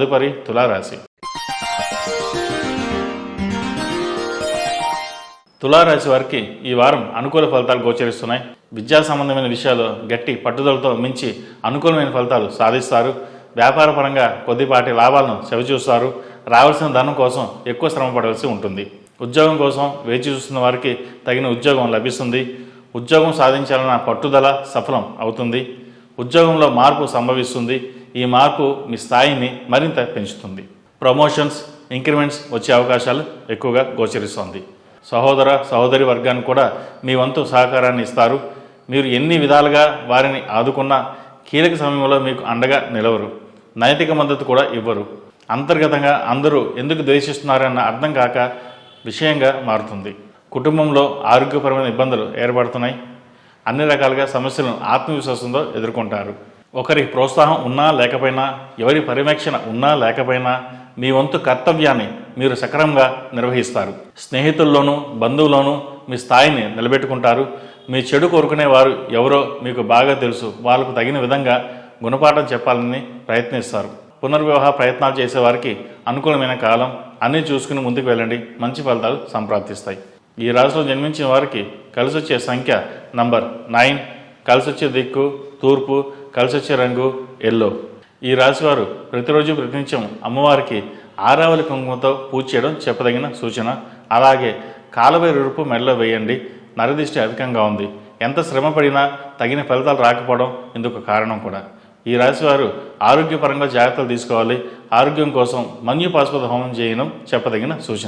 తదుపరి తులారాశి. తులారాశి వారికి ఈ వారం అనుకూల ఫలితాలు గోచరిస్తున్నాయి. విద్యా సంబంధమైన విషయాల్లో గట్టి పట్టుదలతో మించి అనుకూలమైన ఫలితాలు సాధిస్తారు. వ్యాపారపరంగా కొద్దిపాటి లాభాలను చవిచూస్తారు. రావాల్సిన ధనం కోసం ఎక్కువ శ్రమ పడవలసి ఉంటుంది. ఉద్యోగం కోసం వేచి చూస్తున్న వారికి తగిన ఉద్యోగం లభిస్తుంది. ఉద్యోగం సాధించాలన్న పట్టుదల సఫలం అవుతుంది. ఉద్యోగంలో మార్పు సంభవిస్తుంది. ఈ మార్పు మీ స్థాయిని మరింత పెంచుతుంది. ప్రమోషన్స్, ఇంక్రిమెంట్స్ వచ్చే అవకాశాలు ఎక్కువగా గోచరిస్తోంది. సహోదర సహోదరి వర్గానికి కూడా మీ వంతు సహకారాన్ని ఇస్తారు. మీరు ఎన్ని విధాలుగా వారిని ఆదుకున్నా కీలక సమయంలో మీకు అండగా నిలవరు. నైతిక మద్దతు కూడా ఇవ్వరు. అంతర్గతంగా అందరూ ఎందుకు ద్వేషిస్తున్నారన్న అర్థం కాక విషయంగా మారుతుంది. కుటుంబంలో ఆరోగ్యపరమైన ఇబ్బందులు ఏర్పడుతున్నాయి. అన్ని రకాలుగా సమస్యలను ఆత్మవిశ్వాసంతో ఎదుర్కొంటారు. ఒకరి ప్రోత్సాహం ఉన్నా లేకపోయినా, ఎవరి పర్యవేక్షణ ఉన్నా లేకపోయినా మీ వంతు కర్తవ్యాన్ని మీరు సక్రమంగా నిర్వహిస్తారు. స్నేహితుల్లోనూ బంధువుల్లోనూ మీ స్థాయిని నిలబెట్టుకుంటారు. మీ చెడు కోరుకునే వారు ఎవరో మీకు బాగా తెలుసు. వాళ్ళకు తగిన విధంగా గుణపాఠం చెప్పాలని ప్రయత్నిస్తారు. పునర్వివాహ ప్రయత్నాలు చేసేవారికి అనుకూలమైన కాలం. అన్నీ చూసుకుని ముందుకు వెళ్ళండి. మంచి ఫలితాలు సంప్రాప్తిస్తాయి. ఈ రాశిలో జన్మించిన వారికి కలిసొచ్చే సంఖ్య నంబర్ 9, కలిసొచ్చే దిక్కు తూర్పు, కలిసొచ్చే రంగు ఎల్లో. ఈ రాశివారు ప్రతిరోజు ప్రతినిత్యం అమ్మవారికి ఆరావళి కుంకుమతో పూజ చేయడం చెప్పదగిన సూచన. అలాగే కాలభైరవ రూపు మెడలో వేయండి. నరదిష్టి అధికంగా ఉంది. ఎంత శ్రమ పడినా తగిన ఫలితాలు రాకపోవడం ఇందుకు కారణం కూడా. ఈ రాశివారు ఆరోగ్యపరంగా జాగ్రత్తలు తీసుకోవాలి. ఆరోగ్యం కోసం మన్యు పాశుపత హోమం చేయడం చెప్పదగిన సూచన.